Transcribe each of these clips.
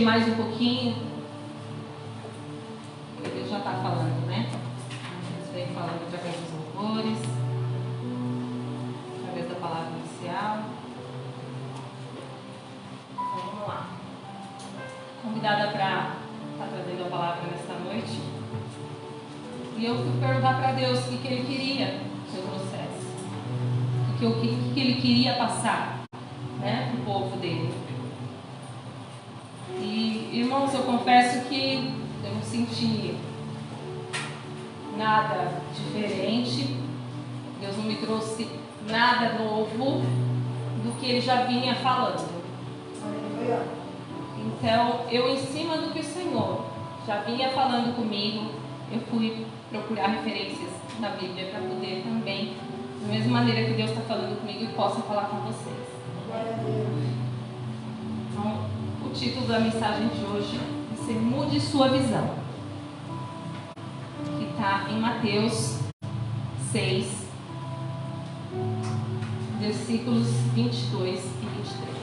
mais um pouquinho. Deus já está falando, né? Deus vem falando através dos louvores, através da palavra inicial. Então vamos lá. Convidada para estar trazendo a palavra nesta noite. E eu fui perguntar para Deus o que Ele queria que eu trouxesse. O que Ele queria passar, né, para o povo dele. E, irmãos, eu confesso que eu não senti nada diferente. Deus não me trouxe nada novo do que Ele já vinha falando. Então, eu, em cima do que o Senhor já vinha falando comigo, eu fui procurar referências na Bíblia para poder também, da mesma maneira que Deus está falando comigo, e possa falar com vocês. Então, o título da mensagem de hoje vai ser Mude Sua Visão, que está em Mateus 6, versículos 22 e 23.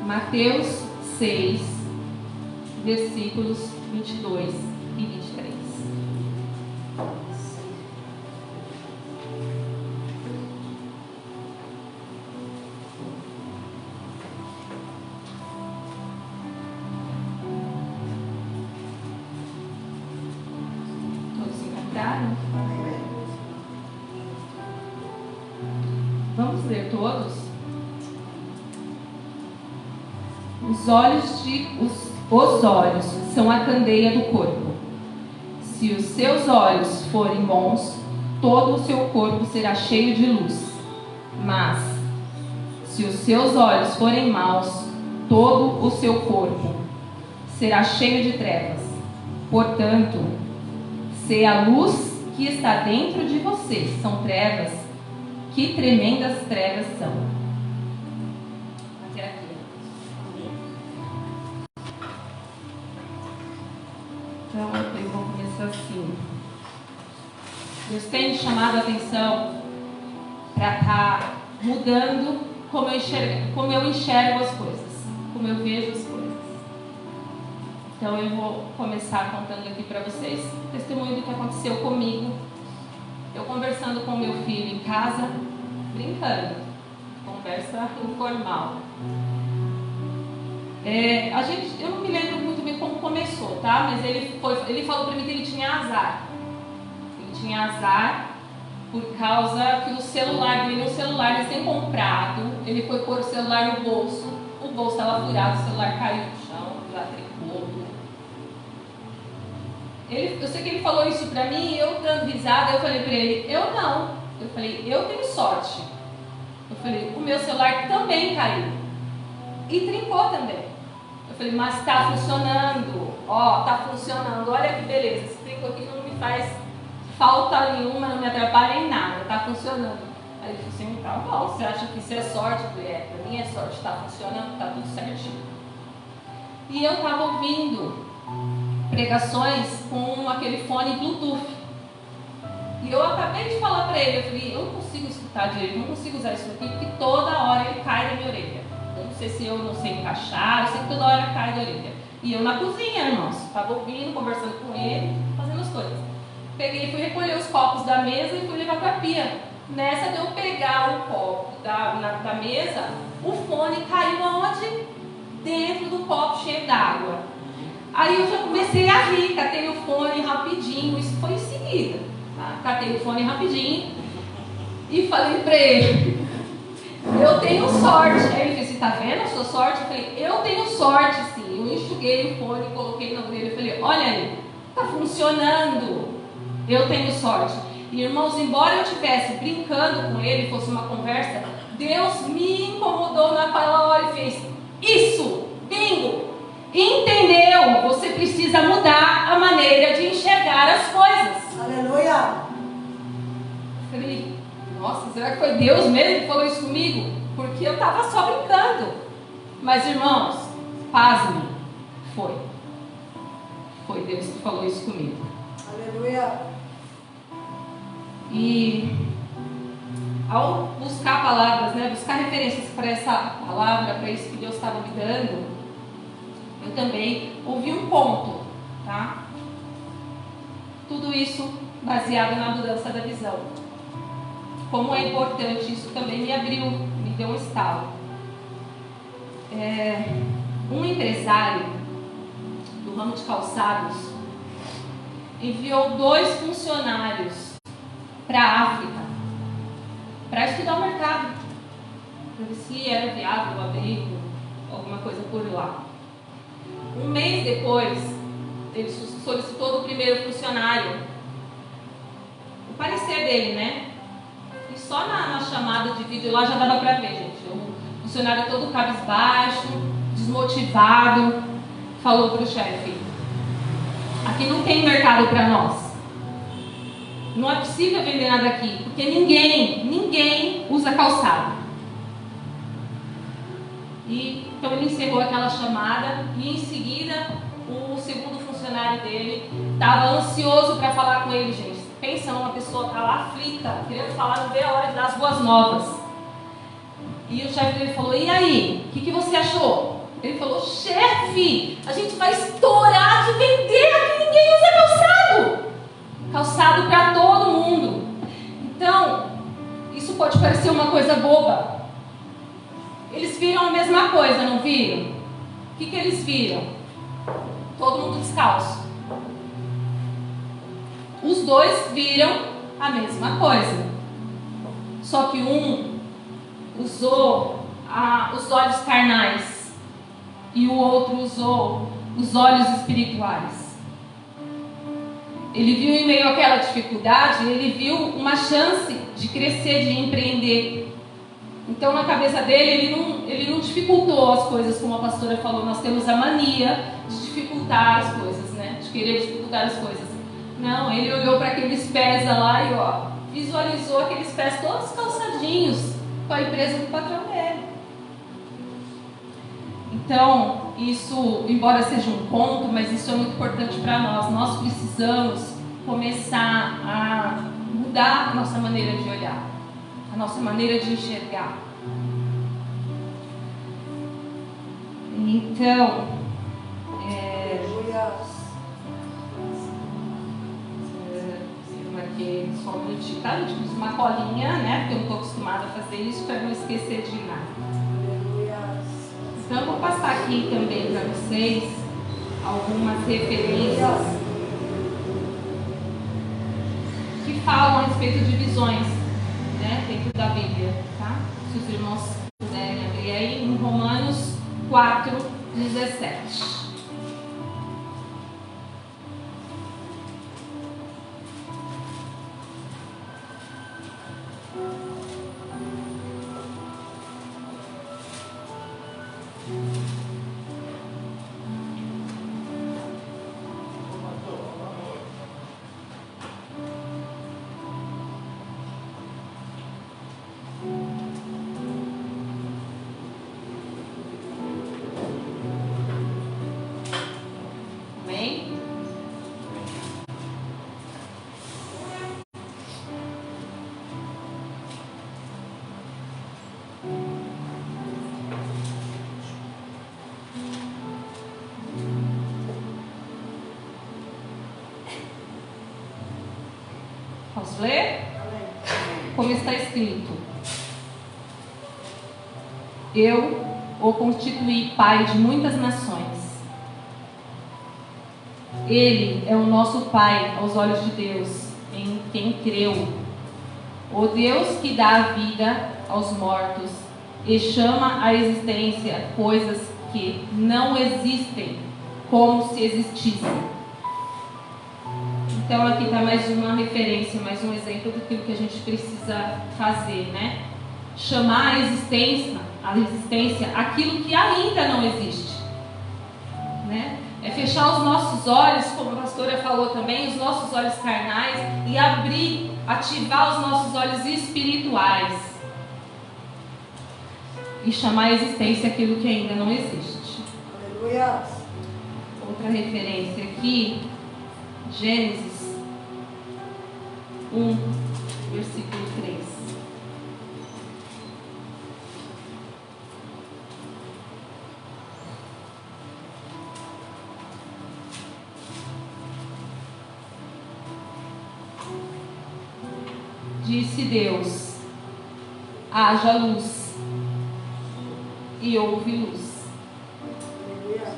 Mateus 6, versículos 22 e 23. Todos se encontraram? Vamos ler todos? Os olhos são a candeia do corpo. Se os seus olhos forem bons, todo o seu corpo será cheio de luz. Mas, se os seus olhos forem maus, todo o seu corpo será cheio de trevas. Portanto, se a luz que está dentro de vocês são trevas, que tremendas trevas são. Então, eu vou começar assim. Deus tem chamado a atenção para estar mudando como eu enxergo as coisas, como eu vejo as coisas. Então, eu vou começar contando aqui para vocês o testemunho do que aconteceu comigo. Eu conversando com meu filho em casa, brincando, conversa informal. Eu não me lembro muito bem como começou, tá? Mas ele falou para mim que ele tinha azar. Ele tinha azar por causa que o celular dele, recém-comprado, ele foi pôr o celular no bolso, o bolso estava furado, o celular caiu no chão, latricou. Eu sei que ele falou isso para mim, eu dando risada, eu falei para ele, eu não. Eu falei, eu tenho sorte. Eu falei, o meu celular também caiu. E trincou também. Eu falei, mas está funcionando. Ó, está funcionando. Olha que beleza. Esse trinco aqui não me faz falta nenhuma, não me atrapalha em nada. Está funcionando. Aí ele falou assim, tá bom, você acha que isso é sorte? Eu falei, para mim é sorte. Está funcionando, está tudo certinho. E eu estava ouvindo pregações com aquele fone Bluetooth. E eu acabei de falar para ele, eu falei, eu não consigo escutar direito, não consigo usar isso aqui, porque toda hora ele cai na minha orelha. Eu não sei se eu não sei encaixar, eu sei que toda hora cai da orelha. E eu na cozinha, irmãos, estava ouvindo, conversando com ele, fazendo as coisas. Peguei, fui recolher os copos da mesa e fui levar para a pia. Nessa de eu pegar o copo da mesa, o fone caiu aonde? Dentro do copo cheio d'água. Aí eu já comecei a rir, catei o fone rapidinho, isso foi em seguida. Tá? Catei o fone rapidinho e falei para ele, eu tenho sorte. Aí ele disse, tá vendo a sua sorte? Eu falei, eu tenho sorte sim. Eu enxuguei o fone, coloquei na orelha e falei, olha aí, tá funcionando. Eu tenho sorte. E irmãos, embora eu estivesse brincando com ele, fosse uma conversa, Deus me incomodou naquela hora e fez, isso, bingo, entendeu? Você precisa mudar a maneira de enxergar as coisas. Aleluia. falei, nossa, será que foi Deus mesmo que falou isso comigo? Porque eu estava só brincando. Mas, irmãos, pasmem, foi Deus que falou isso comigo. Aleluia. E ao buscar palavras, né, buscar referências para essa palavra, para isso que Deus estava me dando, eu também ouvi um ponto, tá? Tudo isso baseado na mudança da visão. Como é importante, isso também me abriu, me deu um estalo. Um empresário do ramo de calçados enviou 2 funcionários para a África para estudar o mercado, para ver se era viável abrir alguma coisa por lá. Um mês depois, ele solicitou do primeiro funcionário o parecer dele, né? E só na chamada de vídeo lá já dava para ver, gente. O funcionário todo cabisbaixo, desmotivado, falou para o chefe: aqui não tem mercado para nós. Não é possível vender nada aqui, porque ninguém usa calçado. E então ele encerrou aquela chamada e em seguida o segundo funcionário dele estava ansioso para falar com ele, gente. Pensa numa pessoa que está lá aflita, querendo falar, não vê a hora de dar as boas novas. E o chefe dele falou: e aí, o que você achou? Ele falou: chefe, a gente vai estourar de vender, aqui ninguém usa calçado. Calçado para todo mundo. Então, isso pode parecer uma coisa boba. Eles viram a mesma coisa, não viram? O que eles viram? Todo mundo descalço. Os 2 viram a mesma coisa. Só que um usou os olhos carnais e o outro usou os olhos espirituais. Ele viu em meio àquela dificuldade, ele viu uma chance de crescer, de empreender. Então na cabeça dele, ele não dificultou as coisas, como a pastora falou. Nós temos a mania de dificultar as coisas, né? De querer dificultar as coisas. Não, ele olhou para aqueles pés lá e visualizou aqueles pés todos calçadinhos com a empresa do patrão dele. Então, isso, embora seja um ponto, mas isso é muito importante para nós. Nós precisamos começar a mudar a nossa maneira de olhar, a nossa maneira de enxergar. Então, eu marquei só um minutinho, tá? Eu fiz uma colinha, né? Porque eu não estou acostumada a fazer isso para não esquecer de nada. Então eu vou passar aqui também para vocês algumas referências que falam a respeito de visões, né, dentro da Bíblia, tá? Se os irmãos puderem abrir aí em Romanos 4:17. Posso ler? Como está escrito: eu o constituí pai de muitas nações. Ele é o nosso pai aos olhos de Deus, em quem creu. O Deus que dá a vida aos mortos e chama à existência coisas que não existem, como se existissem. Então aqui está mais uma referência, mais um exemplo daquilo que a gente precisa fazer, né? Chamar à existência aquilo que ainda não existe, né? É fechar os nossos olhos, como a pastora falou também, os nossos olhos carnais, e abrir ativar os nossos olhos espirituais e chamar à existência aquilo que ainda não existe. Aleluia. Outra referência aqui, Gênesis 1, versículo 3. Disse Deus: haja luz, e houve luz. Aleluia.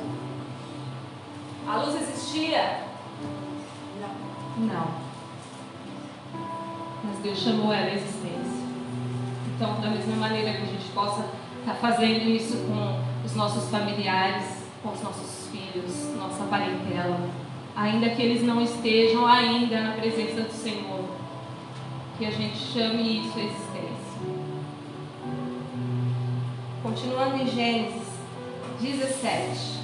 A luz existia? Não. Mas Deus chamou ela à existência. Então, da mesma maneira que a gente possa estar fazendo isso com os nossos familiares, com os nossos filhos, nossa parentela, ainda que eles não estejam ainda na presença do Senhor, que a gente chame isso à existência. Continuando em Gênesis 17.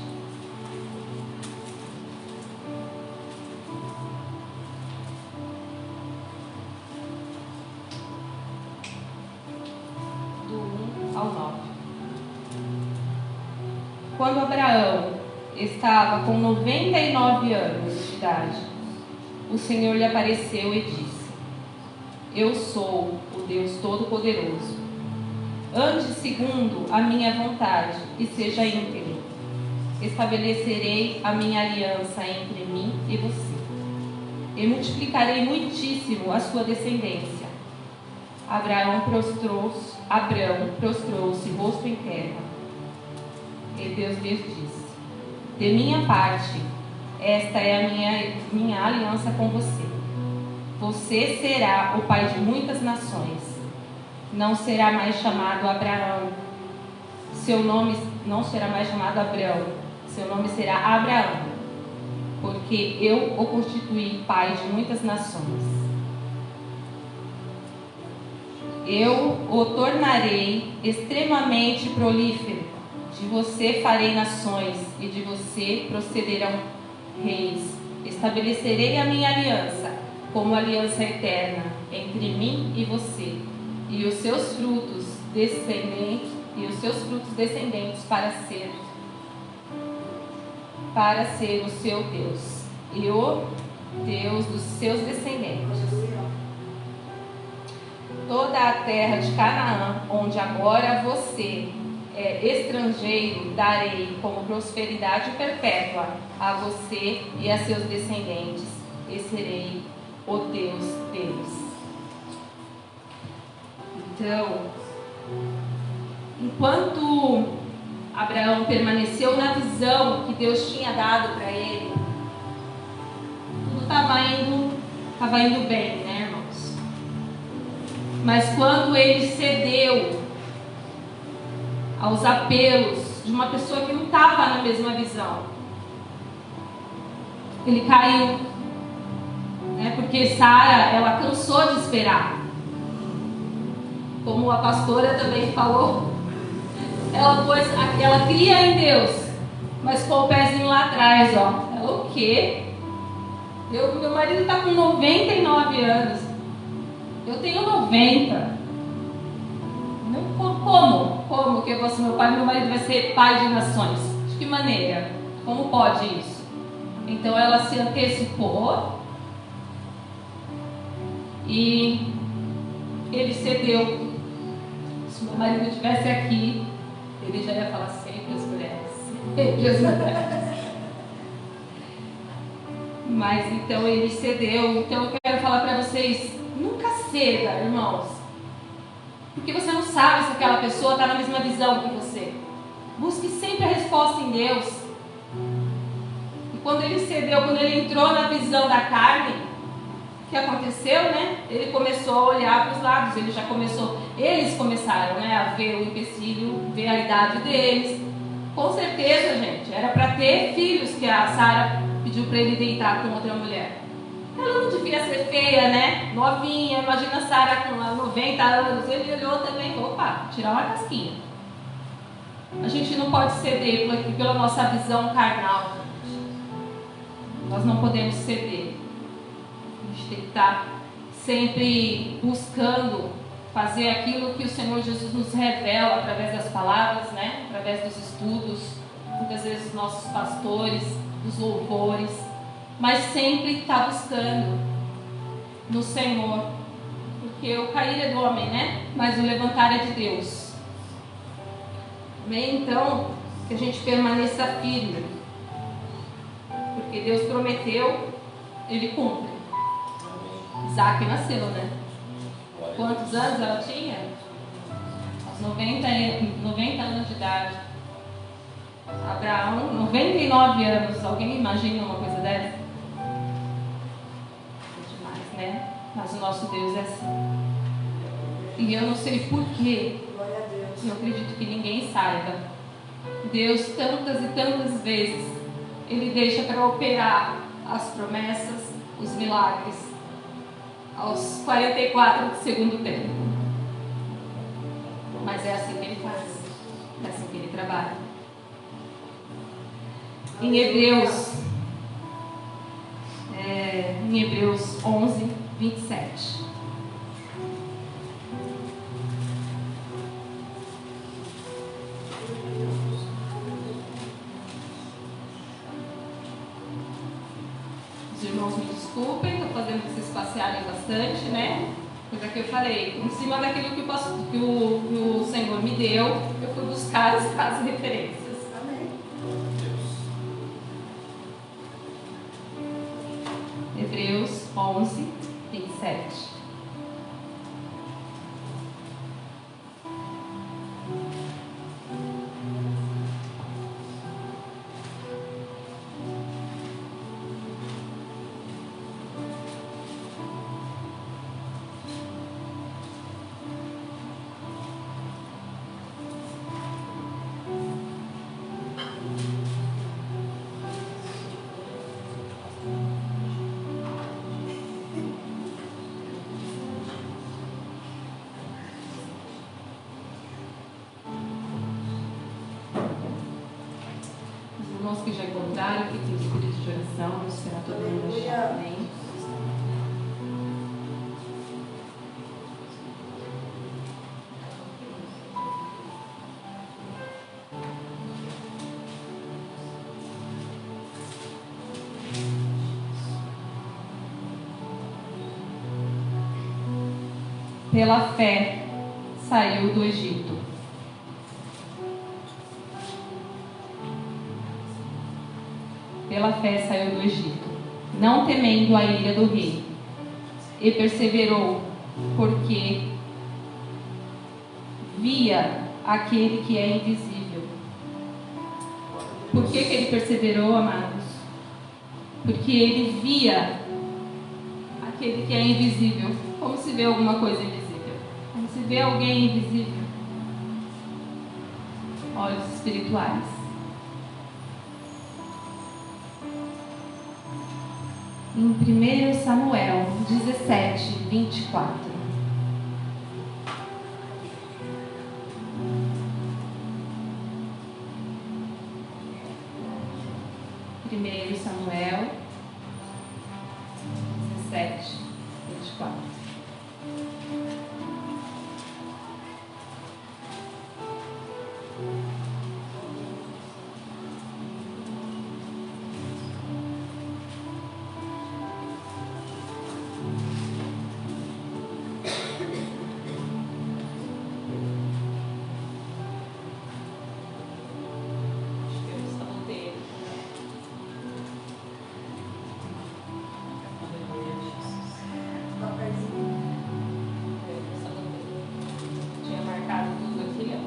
Do 1 ao 9. Quando Abraão estava com 99 anos de idade, o Senhor lhe apareceu e disse: eu sou o Deus Todo-Poderoso. Ande segundo a minha vontade e seja íntegro. Estabelecerei a minha aliança entre mim e você. E multiplicarei muitíssimo a sua descendência. Abraão prostrou-se rosto em terra. E Deus lhes disse: de minha parte, esta é a minha aliança com você. Você será o pai de muitas nações. Não será mais chamado Abraão. Seu nome não será mais chamado Abrão. Seu nome será Abraão, porque eu o constituí pai de muitas nações. Eu o tornarei extremamente prolífero. De você farei nações e de você procederão reis. Estabelecerei a minha aliança como aliança eterna entre mim e você, e os seus frutos descendentes, para ser o seu Deus e o Deus dos seus descendentes. Toda a terra de Canaã, onde agora você é estrangeiro, darei como prosperidade perpétua a você e a seus descendentes, e serei o Deus deles. Então, enquanto Abraão permaneceu na visão que Deus tinha dado para ele, tudo estava indo bem, né, irmãos? Mas quando ele cedeu aos apelos de uma pessoa que não estava na mesma visão, ele caiu. Porque Sara, ela cansou de esperar. Como a pastora também falou, ela cria em Deus, mas com o pezinho lá atrás, ó. Ela, o quê? Meu marido está com 99 anos. Eu tenho 90. Como que meu marido vai ser pai de nações? De que maneira? Como pode isso? Então ela se antecipou e ele cedeu. Se meu marido estivesse aqui, ele já ia falar sempre as mulheres. Mas então ele cedeu. Então eu quero falar para vocês: nunca ceda, irmãos, porque você não sabe se aquela pessoa está na mesma visão que você. Busque sempre a resposta em Deus. E quando ele cedeu, quando ele entrou na visão da carne, o que aconteceu, né? Ele começou a olhar para os lados. Eles começaram, né, a ver o empecilho, ver a idade deles. Com certeza, gente, era para ter filhos que a Sara pediu para ele deitar com outra mulher. Ela não devia ser feia, né? Novinha. Imagina a Sara com 90 anos. Ele olhou também, opa, tirar uma casquinha. A gente não pode ceder pela nossa visão carnal, gente. Nós não podemos ceder. A gente tem que estar sempre buscando fazer aquilo que o Senhor Jesus nos revela através das palavras, né? Através dos estudos, muitas vezes os nossos pastores, dos louvores, mas sempre está buscando no Senhor, porque o cair é do homem, né? Mas o levantar é de Deus. Amém? Então, que a gente permaneça firme, porque Deus prometeu, Ele cumpre. Isaac nasceu, né? Quantos anos ela tinha? Aos 90 anos de idade. Abraão, 99 anos. Alguém imagina uma coisa dessa? É demais, né? Mas o nosso Deus é assim. E eu não sei porquê. Eu acredito que ninguém saiba. Deus, tantas e tantas vezes, Ele deixa para operar as promessas, os milagres, aos 44 do segundo tempo. Mas é assim que Ele faz. É assim que Ele trabalha. Em Hebreus 11, 27. Os irmãos me desculpem, estou fazendo vocês passearem bastante, né? Coisa que eu falei, em cima daquilo que o Senhor me deu, eu fui buscar as referências. Amém. Hebreus 11, 27. Irmãos que já encontraram, que tem espírito de oração, será todo mundo achar, amém? Pela fé saiu do Egito. Pela fé saiu do Egito, não temendo a ira do rei, e perseverou, porque via aquele que é invisível. Por que ele perseverou, amados? Porque ele via aquele que é invisível. Como se vê alguma coisa invisível? Como se vê alguém invisível? Olhos espirituais. Em 1 Samuel 17, 24. 1 Samuel 17, 24. Tinha marcado tudo aqui, ó.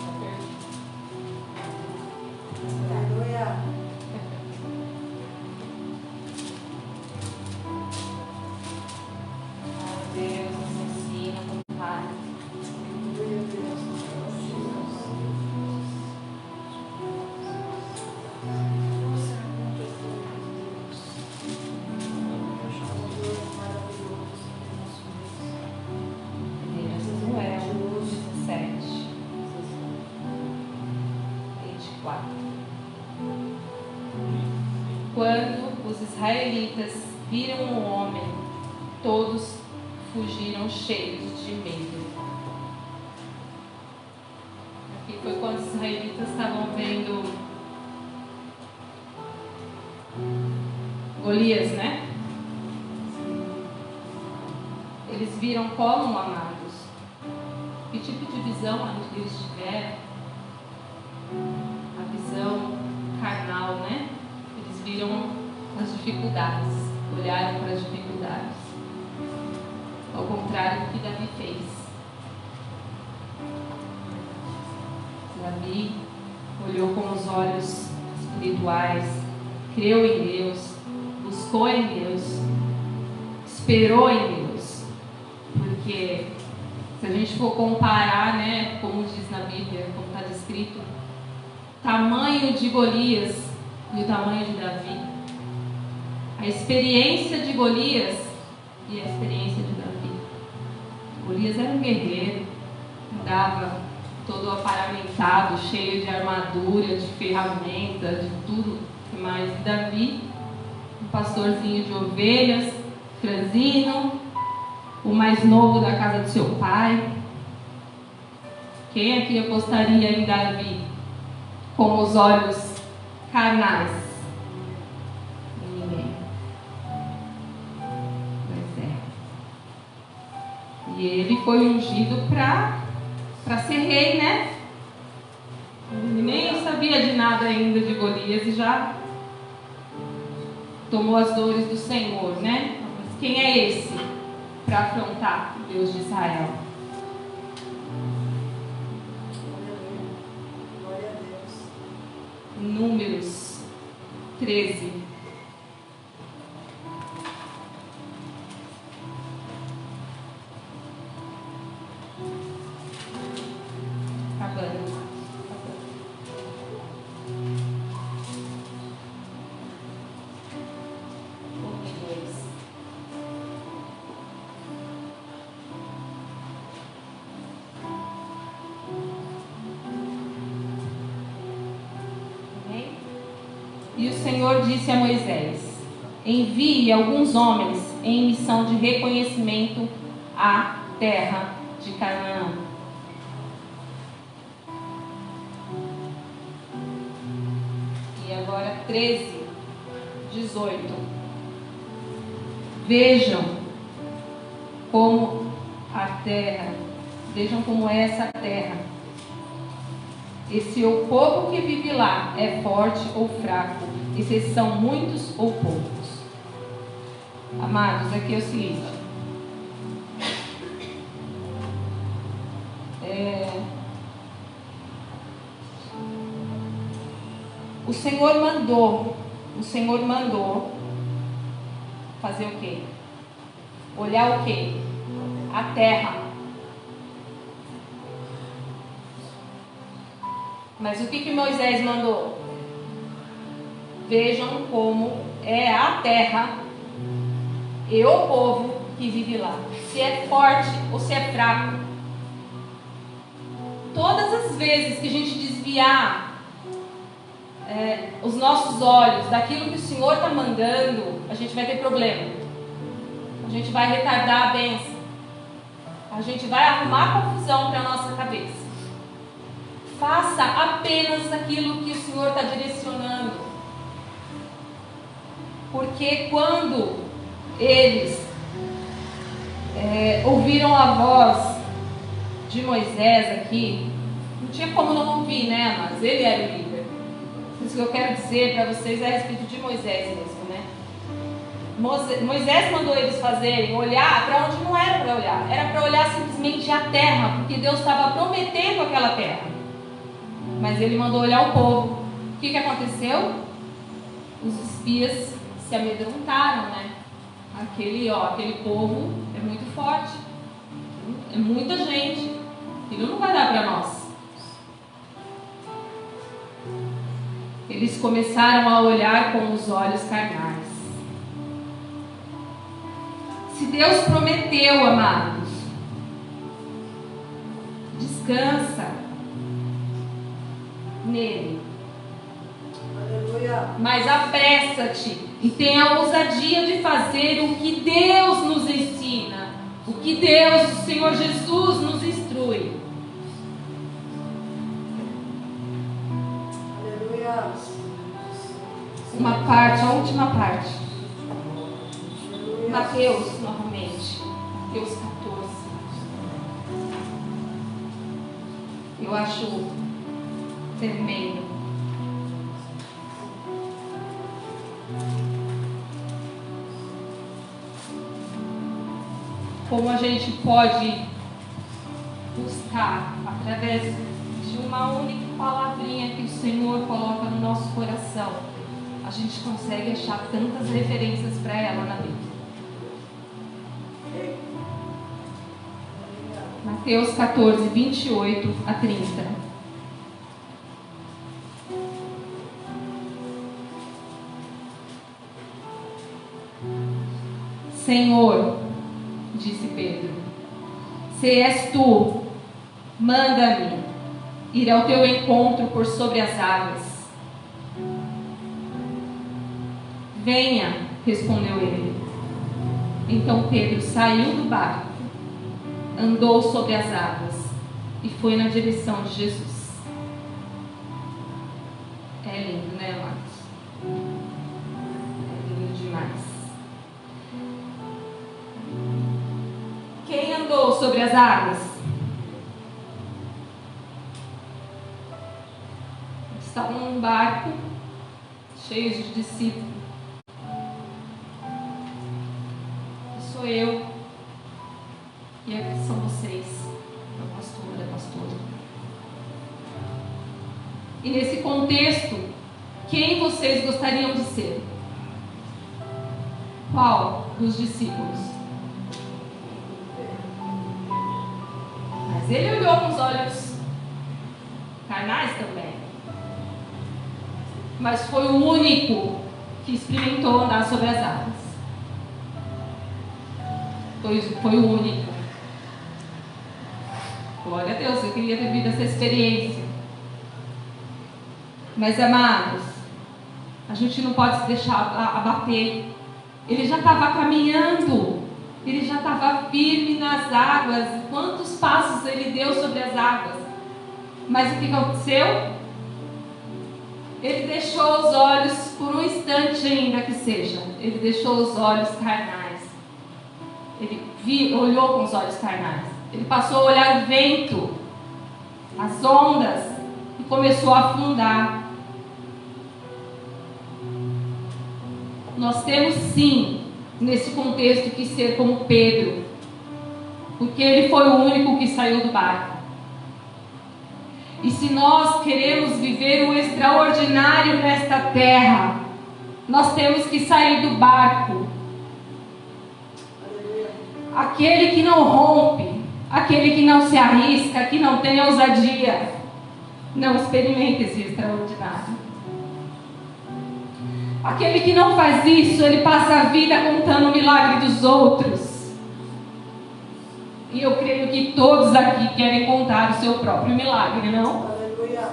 Tá perdido. Aleluia. Deus nos ensina com Pai. Aleluia, Deus. Samuel 17, 24. Quando os israelitas viram um homem todos fugiram cheios de medo. Aqui foi quando os israelitas estavam vendo Golias, né? Eles viram como, amados? Que tipo de visão eles tiveram? A visão carnal, né? Eles viram as dificuldades, olharam para as dificuldades. Ao contrário do que Davi fez. Davi olhou com os olhos espirituais, creu em Deus, buscou em Deus, esperou em Deus. Porque se a gente for comparar, né, como diz na Bíblia, como está descrito, o tamanho de Golias e o tamanho de Davi, a experiência de Golias e a experiência de Davi. Golias era um guerreiro, andava todo aparamentado, cheio de armadura, de ferramenta, de tudo mais. E Davi, um pastorzinho de ovelhas, franzino, o mais novo da casa do seu pai. Quem aqui apostaria em Davi com os olhos carnais? Ninguém. Pois é. E ele foi ungido para ser rei, né? Ele nem sabia de nada ainda de Golias e já tomou as dores do Senhor, né? Mas quem é esse para afrontar o Deus de Israel? Glória a Deus. Números 13. Acabando. E o Senhor disse a Moisés: envie alguns homens em missão de reconhecimento à terra de Canaã. E agora 13, 18. Vejam como a terra, vejam como é essa terra. E se o povo que vive lá é forte ou fraco, e se são muitos ou poucos. Amados, aqui é o seguinte. O Senhor mandou fazer o quê? Olhar o quê? A terra. Mas o que Moisés mandou? Vejam como é a terra e o povo que vive lá. Se é forte ou se é fraco. Todas as vezes que a gente desviar os nossos olhos daquilo que o Senhor está mandando, a gente vai ter problema. A gente vai retardar a bênção. A gente vai arrumar confusão para a nossa cabeça. Faça apenas aquilo que o Senhor está direcionando. Porque quando eles ouviram a voz de Moisés aqui, não tinha como não ouvir, né? Mas ele era o líder. Isso que eu quero dizer para vocês é a respeito de Moisés mesmo, né? Moisés mandou eles fazerem, olhar para onde não era para olhar. Era para olhar simplesmente a terra, porque Deus estava prometendo aquela terra. Mas ele mandou olhar o povo. O que aconteceu? Os espias se amedrontaram, né? Aquele povo é muito forte. É muita gente. Aquilo não vai dar para nós. Eles começaram a olhar com os olhos carnais. Se Deus prometeu, amados, descansa nele. Aleluia. Mas apressa-te E tenha a ousadia de fazer o que Deus nos ensina, o que Deus, o Senhor Jesus, nos instrui. Aleluia. Uma parte, a última parte. Aleluia. Mateus, novamente. Mateus 14. Eu acho tremendo. Como a gente pode buscar, através de uma única palavrinha que o Senhor coloca no nosso coração, a gente consegue achar tantas referências para ela na Bíblia. Mateus 14, 28 a 30. Senhor, disse Pedro, se és tu, manda-me ir ao teu encontro por sobre as águas. Venha, respondeu ele. Então Pedro saiu do barco, andou sobre as águas e foi na direção de Jesus. É lindo, né, amados? É lindo demais. Quem andou sobre as águas? Estava num barco cheio de discípulos. Sou eu. E aqui são vocês, a pastora, a pastora. E nesse contexto, quem vocês gostariam de ser? Qual dos discípulos? Mas ele olhou com os olhos carnais também. Mas foi o único que experimentou andar sobre as águas. Foi o único. Glória a Deus, eu queria ter vivido essa experiência. Mas, amados, a gente não pode se deixar abater. Ele já estava caminhando, ele já estava firme nas águas. Quantos passos ele deu sobre as águas? Mas o que aconteceu? Ele deixou os olhos, por um instante ainda que seja, ele deixou os olhos carnais. Ele olhou com os olhos carnais. Ele passou a olhar o vento, as ondas, e começou a afundar. Nós temos sim, nesse contexto, que ser como Pedro, porque ele foi o único que saiu do barco. E se nós queremos viver o extraordinário nesta terra, nós temos que sair do barco. Aquele que não rompe, aquele que não se arrisca, que não tem ousadia, não experimenta esse extraordinário. Aquele que não faz isso, ele passa a vida contando o milagre dos outros. E eu creio que todos aqui querem contar o seu próprio milagre, não? Aleluia.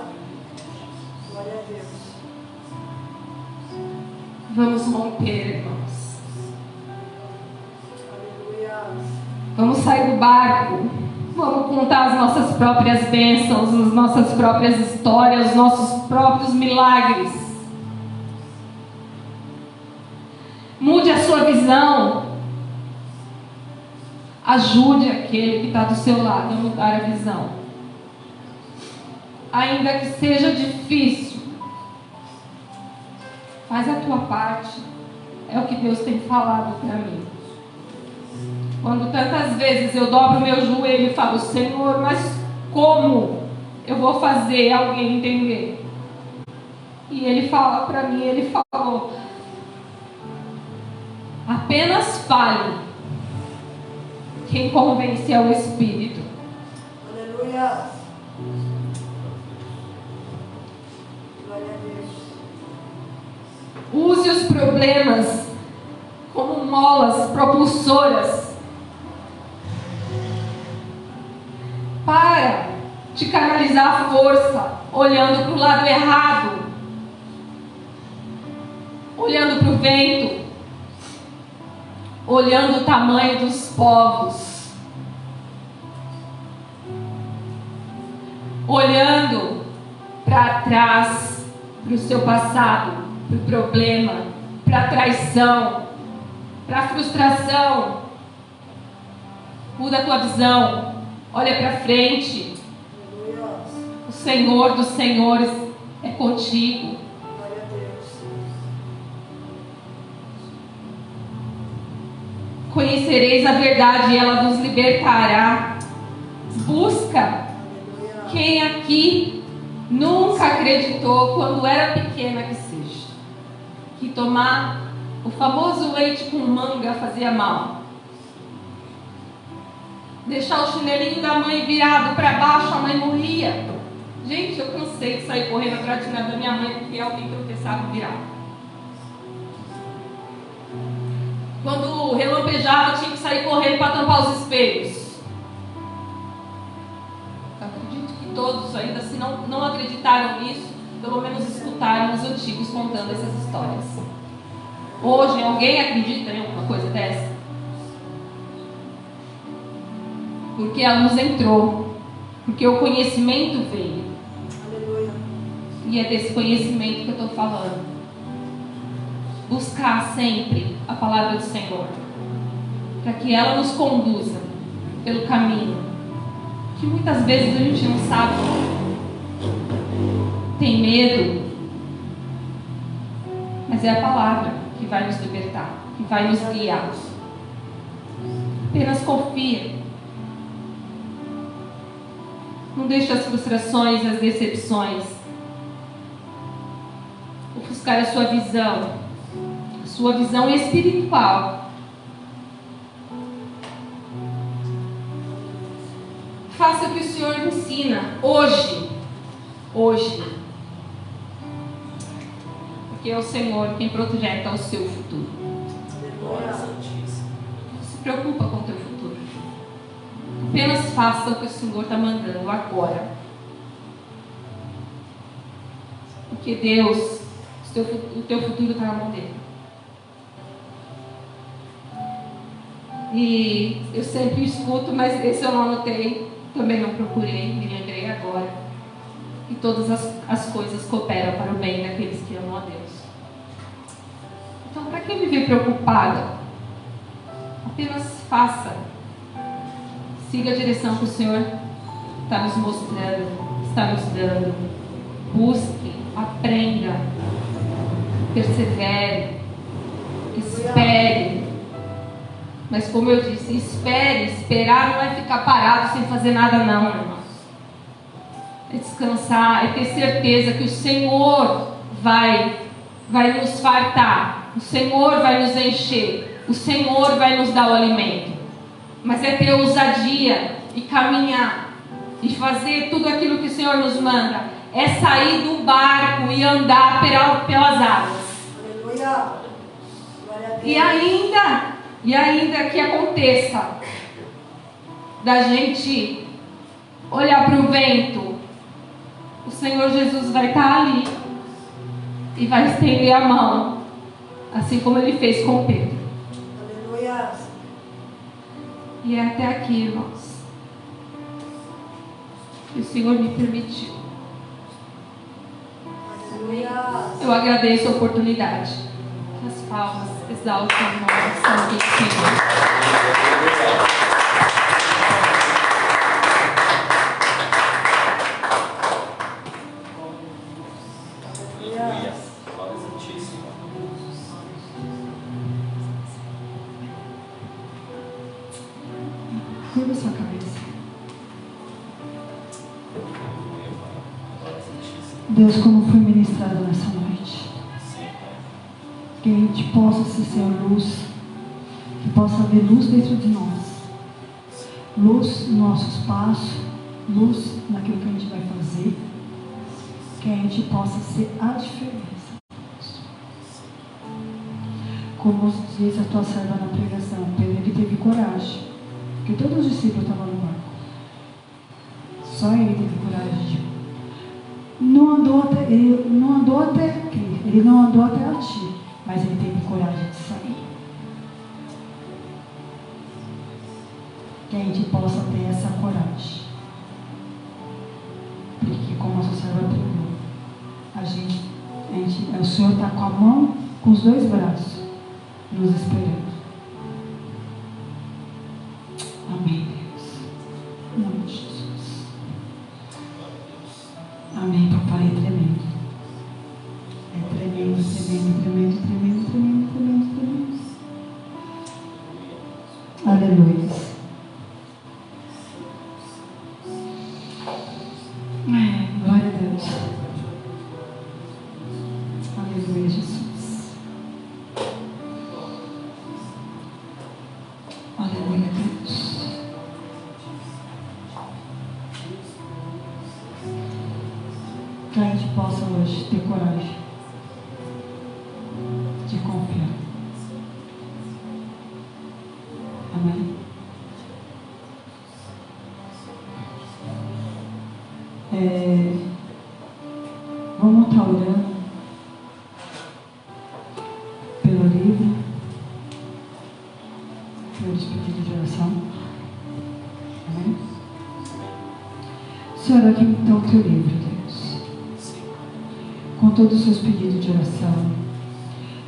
Glória a Deus. Vamos romper, irmãos. Aleluia. Vamos sair do barco. Vamos contar as nossas próprias bênçãos, as nossas próprias histórias, os nossos próprios milagres. Mude a sua visão. Ajude aquele que está do seu lado a mudar a visão. Ainda que seja difícil, faz a tua parte. É o que Deus tem falado para mim. Quando tantas vezes eu dobro meu joelho e falo, Senhor, mas como eu vou fazer alguém entender? E Ele fala para mim, Ele falou, apenas fale. Quem convence é o Espírito. Aleluia. Glória a Deus. Use os problemas como molas propulsoras. Para de canalizar a força olhando para o lado errado. olhando para o vento, olhando o tamanho dos povos, olhando para trás, para o seu passado, para o problema, para a traição, para a frustração. Muda a tua visão, olha para frente. O Senhor dos Senhores é contigo. Glória a Deus. Conhecereis a verdade e ela vos libertará. Busca. Quem aqui nunca acreditou, quando era pequena que seja, que tomar o famoso leite com manga fazia mal? Deixar o chinelinho da mãe virado para baixo, a mãe morria. Gente, eu cansei de sair correndo atrás de nada da minha mãe porque alguém tropeçava e virava. Quando relampejava, tinha que sair correndo para tampar os espelhos. Eu acredito que todos, ainda se não acreditaram nisso, pelo menos escutaram os antigos contando essas histórias. Hoje, alguém acredita em alguma coisa dessa? Porque a luz entrou, porque o conhecimento veio. Aleluia. E é desse conhecimento que eu estou falando. Buscar sempre a palavra do Senhor, para que ela nos conduza pelo caminho que muitas vezes a gente não sabe, tem medo, mas é a palavra que vai nos libertar, que vai nos guiar. Apenas confia. Não deixe as frustrações, as decepções ofuscar a sua visão espiritual. Faça o que o Senhor ensina hoje. Porque é o Senhor quem projeta o seu futuro. Não se preocupa com o teu futuro. Apenas faça o que o Senhor está mandando agora. Porque Deus, o teu futuro está na mão dele. E eu sempre escuto, mas esse eu não anotei, também não procurei, me lembrei agora. E todas as coisas cooperam para o bem daqueles que amam a Deus. Então, para que viver preocupada? Apenas faça. Siga a direção que o Senhor está nos mostrando, está nos dando. Busque, aprenda, persevere, espere. Mas como eu disse, esperar não é ficar parado sem fazer nada não, irmãos. É descansar, é ter certeza que o Senhor vai nos fartar, o Senhor vai nos encher, o Senhor vai nos dar o alimento. Mas é ter ousadia e caminhar e fazer tudo aquilo que o Senhor nos manda. É sair do barco e andar pelas águas. Aleluia. Glória a Deus. E ainda que aconteça da gente olhar para o vento, o Senhor Jesus vai estar ali e vai estender a mão, assim como Ele fez com Pedro. Aleluia. E é até aqui, irmãos, que o Senhor me permitiu. Aleluia. Eu agradeço a oportunidade. Que as palmas exaltam o nome santo do Senhor. Curva sua cabeça. Deus, como foi ministrado nessa noite, que a gente possa ser, Senhor, luz, que possa haver luz dentro de nós, luz no nosso espaço, luz naquilo que a gente vai fazer, que a gente possa ser a diferença. Como diz a tua serva na pregação, Pedro, ele teve coragem, porque todos os discípulos estavam no barco, só ele teve coragem de ele não andou até ti, mas que a gente possa ter essa coragem. Porque como a sua serva pregou, o Senhor está com a mão, com os dois braços, nos esperando. Amém, Deus. Em nome de Jesus. Amém, papai, é tremendo. É tremendo, tremendo, tremendo, tremendo, tremendo, tremendo, tremendo. Aleluia. Glória a Deus. Aleluia, Jesus. Aleluia, Deus. Que a gente possa hoje ter coragem de confiar. Amém. Vamos estar orando pelo livro, pelos pedidos de oração. Amém? Senhor, aqui então o teu livro, Deus. Com todos os seus pedidos de oração,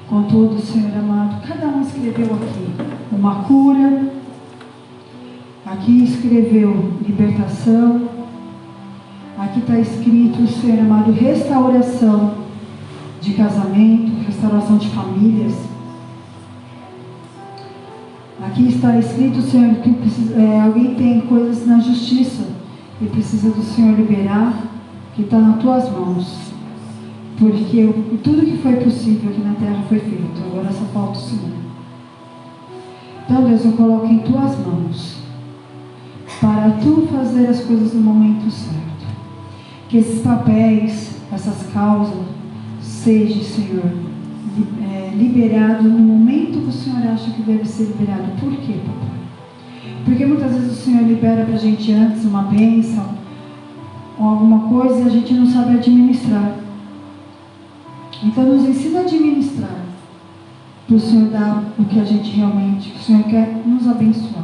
com tudo, Senhor amado, cada um escreveu aqui uma cura, aqui escreveu libertação, aqui está escrito, Senhor amado, restauração de casamento, restauração de famílias. Aqui está escrito, Senhor, que alguém tem coisas na justiça e precisa do Senhor liberar, que está nas tuas mãos. Porque tudo que foi possível aqui na terra foi feito, agora só falta o Senhor. Então, Deus, eu coloco em tuas mãos, para tu fazer as coisas no momento certo. Que esses papéis, essas causas, sejam, Senhor, liberado no momento que o Senhor acha que deve ser liberado. Por quê, papai? Porque muitas vezes o Senhor libera para a gente antes uma bênção ou alguma coisa e a gente não sabe administrar. Então nos ensina a administrar, para o Senhor dar o que a gente realmente, o Senhor quer nos abençoar.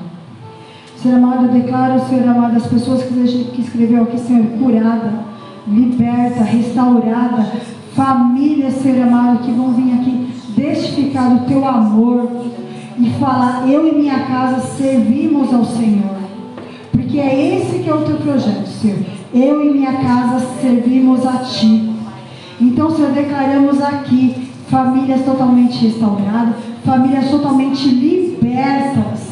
Senhor amado, eu declaro, Senhor amado, as pessoas que escreveu aqui, Senhor, curada, liberta, restaurada, famílias, Senhor amado, que vão vir aqui testificar o teu amor e falar, eu e minha casa servimos ao Senhor, porque é esse que é o teu projeto, Senhor. Eu e minha casa servimos a ti. Então, Senhor, declaramos aqui famílias totalmente restauradas, famílias totalmente libertas,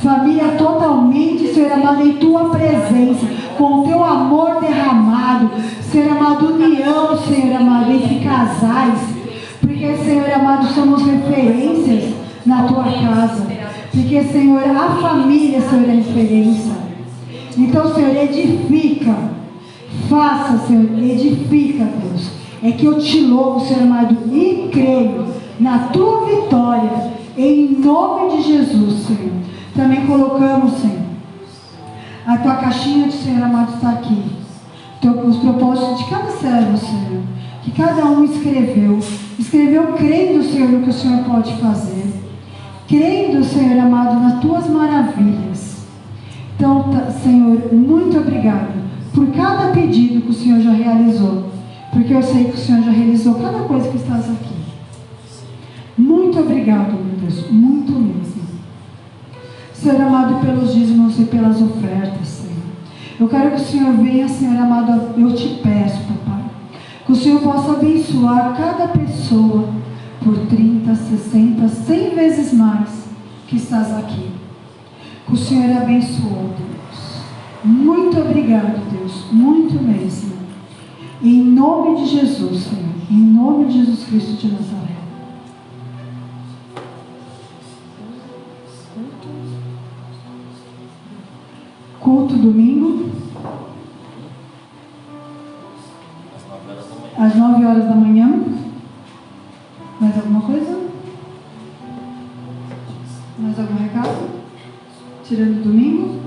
família totalmente, Senhor amado, em tua presença, com o teu amor derramado, Senhor amado, união, Senhor amado, entre casais, porque, Senhor amado, somos referências na tua casa, porque, Senhor, a família, Senhor, é referência. Então, Senhor, edifica, faça, Senhor, edifica, Deus. É que eu te louvo, Senhor amado, e creio na tua vitória, em nome de Jesus, Senhor. Também colocamos, Senhor, a tua caixinha de Senhor amado está aqui. Os propósitos de cada servo, Senhor, que cada um escreveu crendo, Senhor, no que o Senhor pode fazer, crendo, Senhor amado, nas tuas maravilhas. Então, Senhor, muito obrigado por cada pedido que o Senhor já realizou, porque eu sei que o Senhor já realizou cada coisa que estás aqui. Muito obrigado, meu Deus, muito mesmo. Senhor amado, pelos dízimos e pelas ofertas, Senhor. Eu quero que o Senhor venha, Senhor amado, eu te peço, papai, que o Senhor possa abençoar cada pessoa por 30, 60, 100 vezes mais que estás aqui. Que o Senhor abençoou, Deus. Muito obrigado, Deus, muito mesmo. Em nome de Jesus, Senhor. Em nome de Jesus Cristo de Nazaré. Culto domingo. Às 9 horas da manhã. Mais alguma coisa? Mais algum recado? Tirando domingo?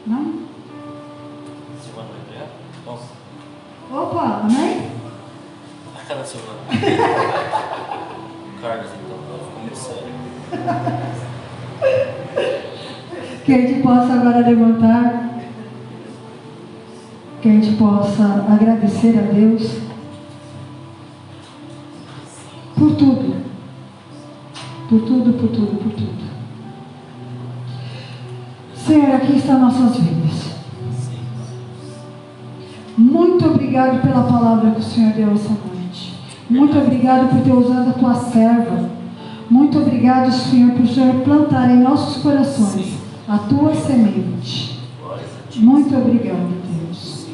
Não? Opa, amém? Aquela semana. Carlos, então, ficou muito sério. Que a gente possa agora levantar, que a gente possa agradecer a Deus por tudo. Por tudo, por tudo, por tudo. Senhor, aqui estão nossas vidas. Muito obrigado pela palavra que o Senhor deu essa noite. Muito obrigado por ter usado a tua serva. Muito obrigado, Senhor, por o Senhor plantar em nossos corações a tua semente. Muito obrigado, Deus.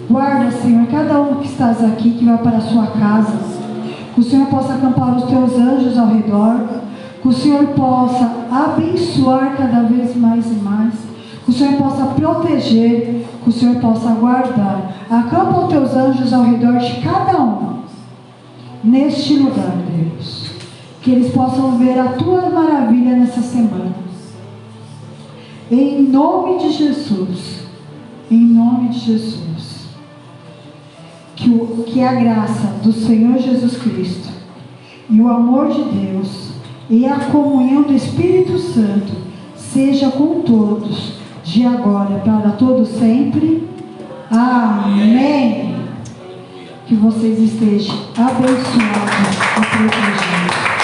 Guarda, Senhor, cada um que estás aqui, que vai para a sua casa. Que o Senhor possa acampar os teus anjos ao redor. Que o Senhor possa abençoar cada vez mais e mais. Que o Senhor possa proteger. Que o Senhor possa guardar. Acampa os teus anjos ao redor de cada um. Neste lugar, Deus. Que eles possam ver a tua maravilha nessa semana. Em nome de Jesus. Em nome de Jesus. Que a graça do Senhor Jesus Cristo e o amor de Deus e a comunhão do Espírito Santo seja com todos, de agora para todos sempre. Amém. Que vocês estejam abençoados e protegidos.